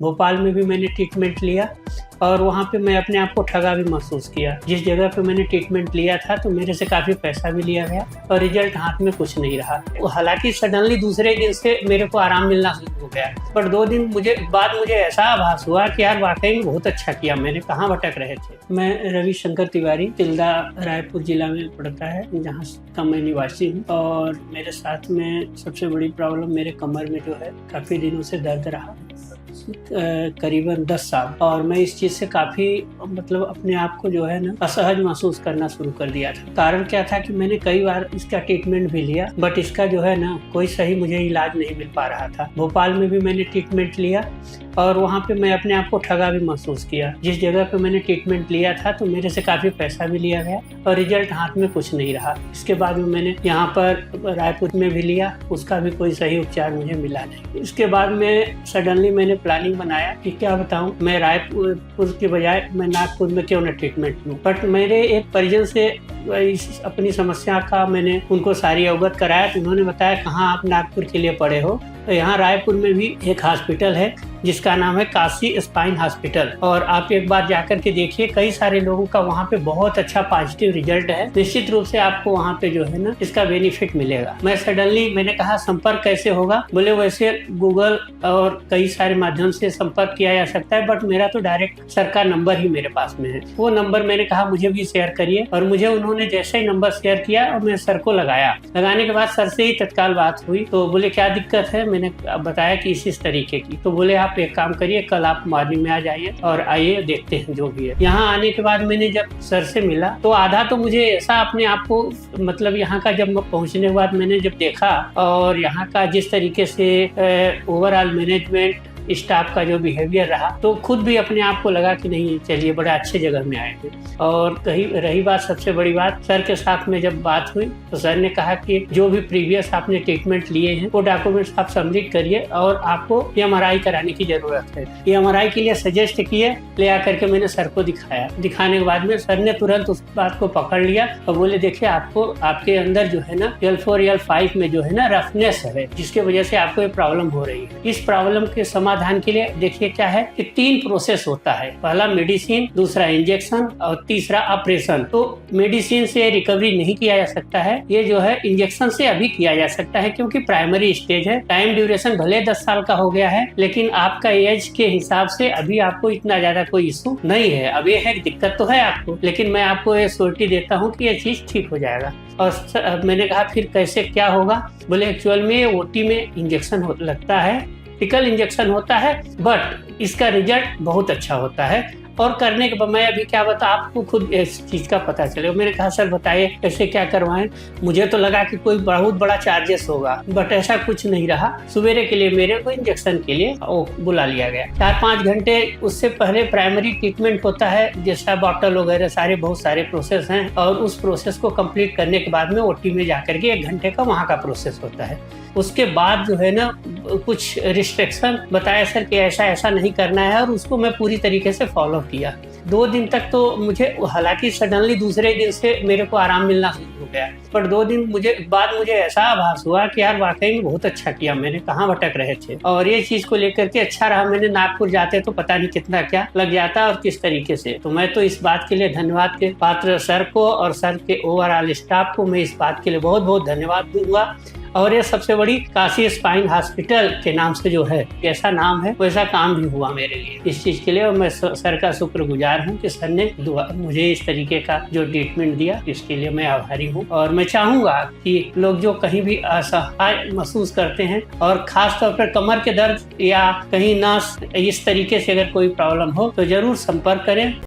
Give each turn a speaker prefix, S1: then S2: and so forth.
S1: भोपाल में भी मैंने ट्रीटमेंट लिया और वहाँ पे मैं अपने आप को ठगा भी महसूस किया। जिस जगह पे मैंने ट्रीटमेंट लिया था तो मेरे से काफ़ी पैसा भी लिया गया और रिजल्ट हाथ में कुछ नहीं रहा। हालांकि सडनली दूसरे दिन से मेरे को आराम मिलना शुरू हो गया, पर 2 दिन बाद मुझे ऐसा आभास हुआ कि यार वाकई में बहुत अच्छा किया मैंने, कहाँ भटक रहे थे। मैं रविशंकर तिवारी, तिल्दा रायपुर जिला में पड़ता है, जहाँ का मैं निवासी हूँ। और मेरे साथ में सबसे बड़ी प्रॉब्लम मेरे कमर में जो है काफ़ी दिनों से दर्द रहा, करीबन 10 साल। और मैं इस चीज़ से काफ़ी अपने आप को जो है ना असहज महसूस करना शुरू कर दिया था। कारण क्या था कि मैंने कई बार इसका ट्रीटमेंट भी लिया, बट इसका जो है ना कोई सही मुझे इलाज नहीं मिल पा रहा था। भोपाल में भी मैंने ट्रीटमेंट लिया और वहाँ पे मैं अपने आप को ठगा भी महसूस किया। जिस जगह पे मैंने ट्रीटमेंट लिया था तो मेरे से काफ़ी पैसा भी लिया गया और रिजल्ट हाथ में कुछ नहीं रहा। इसके बाद में मैंने यहाँ पर रायपुर में भी लिया, उसका भी कोई सही उपचार मुझे मिला नहीं। इसके बाद में सडनली मैंने प्लानिंग बनाया कि क्या बताऊँ, मैं रायपुर के बजाय मैं नागपुर में क्यों न ट्रीटमेंट लूँ। बट मेरे एक परिजन से अपनी समस्या का मैंने उनको सारी अवगत कराया तो उन्होंने बताया कहाँ आप नागपुर के लिए पड़े हो। तो यहाँ रायपुर में भी एक हॉस्पिटल है जिसका नाम है काशी स्पाइन हॉस्पिटल, और आप एक बार जाकर के देखिए। कई सारे लोगों का वहाँ पे बहुत अच्छा पॉजिटिव रिजल्ट है। निश्चित रूप से आपको वहाँ पे जो है ना इसका बेनिफिट मिलेगा। मैंने कहा संपर्क कैसे होगा, बोले वैसे गूगल और कई सारे माध्यम से संपर्क किया जा सकता है, बट मेरा तो डायरेक्ट सर का नंबर ही मेरे पास में है। वो नंबर मैंने कहा मुझे भी शेयर करिए, और मुझे उन्होंने जैसे ही नंबर शेयर किया और मैं सर को लगाया। लगाने के बाद सर से ही तत्काल बात हुई तो बोले क्या दिक्कत है, मैंने बताया कि इस तरीके की। तो बोले आप एक काम करिए, कल आप मॉर्निंग में आ जाइए और आइए देखते हैं जो भी है। यहाँ आने के बाद मैंने जब सर से मिला तो आधा तो मुझे ऐसा अपने आप को यहाँ का जब पहुँचने के बाद मैंने जब देखा और यहाँ का जिस तरीके से ओवरऑल मैनेजमेंट स्टाफ का जो बिहेवियर रहा तो खुद भी अपने आप को लगा कि नहीं चलिए बड़े अच्छे जगह में आए थे। और रही बात सबसे बड़ी बात, सर के साथ में जब बात हुई तो सर ने कहा कि जो भी प्रीवियस आपने ट्रीटमेंट लिए हैं वो डॉक्यूमेंट्स आप सबमिट करिए और आपको MRI कराने की जरूरत है। MRI के लिए सजेस्ट किए, ले आकर के मैंने सर को दिखाया। दिखाने के बाद में सर ने तुरंत उस बात को पकड़ लिया और बोले देखिए आपको आपके अंदर जो है ना L4 L5 में जो है ना रफनेस है, जिसकी वजह से आपको ये प्रॉब्लम हो रही है। इस प्रॉब्लम के समाधान के लिए देखिए क्या है कि 3 प्रोसेस होता है। पहला मेडिसिन, दूसरा इंजेक्शन और तीसरा ऑपरेशन। तो मेडिसिन से रिकवरी नहीं किया जा सकता है, ये जो है इंजेक्शन से अभी किया जा सकता है क्योंकि प्राइमरी स्टेज है। टाइम ड्यूरेशन भले 10 साल का हो गया है, लेकिन आपका एज के हिसाब से अभी आपको इतना ज्यादा कोई इशू नहीं है। अब ये है दिक्कत तो है आपको, लेकिन मैं आपको ये श्योरिटी देता हूँ कि ये चीज ठीक हो जाएगा। और मैंने कहा फिर कैसे क्या होगा, बोले एक्चुअल में OT में इंजेक्शन लगता है, टिकल इंजेक्शन होता है, बट इसका रिजल्ट बहुत अच्छा होता है। और करने के बाद मैं अभी क्या बता, आपको खुद इस चीज का पता चलेगा। मैंने कहा सर बताइए कैसे क्या करवाएं। मुझे तो लगा कि कोई बहुत बड़ा चार्जेस होगा, बट ऐसा कुछ नहीं रहा। सवेरे के लिए मेरे को इंजेक्शन के लिए बुला लिया गया। 4-5 घंटे उससे पहले प्राइमरी ट्रीटमेंट होता है, जैसा बॉटल वगैरह बहुत सारे प्रोसेस हैं, और उस प्रोसेस को कंप्लीट करने के बाद में OT में जाकर के 1 घंटे का वहाँ का प्रोसेस होता है। उसके बाद जो है ना कुछ रिस्ट्रिक्शन बताया सर कि ऐसा ऐसा नहीं करना है, और उसको मैं पूरी तरीके से फॉलो किया। 2 दिन तक तो मुझे, हालांकि सडनली दूसरे दिन से मेरे को आराम मिलना शुरू हो गया, पर 2 दिन बाद मुझे ऐसा आभास हुआ कि यार वाकई में बहुत अच्छा किया मैंने, कहाँ भटक रहे थे। और ये चीज को लेकर के अच्छा रहा। मैंने नागपुर जाते तो पता नहीं कितना क्या लग जाता और किस तरीके से। तो मैं तो इस बात के लिए धन्यवाद के पात्र सर को और सर के ओवरऑल स्टाफ को मैं इस बात के लिए बहुत बहुत धन्यवाद दूंगा। और ये सबसे बड़ी काशी स्पाइन हॉस्पिटल के नाम से जो है, जैसा नाम है वैसा काम भी हुआ मेरे लिए इस चीज के लिए। और मैं सर का शुक्रगुजार हूँ कि सर ने मुझे इस तरीके का जो ट्रीटमेंट दिया, इसके लिए मैं आभारी हूँ। और मैं चाहूंगा कि लोग जो कहीं भी असहाय महसूस करते हैं और खास तौर पर कमर के दर्द या कहीं नस, इस तरीके से अगर कोई प्रॉब्लम हो तो जरूर संपर्क करें।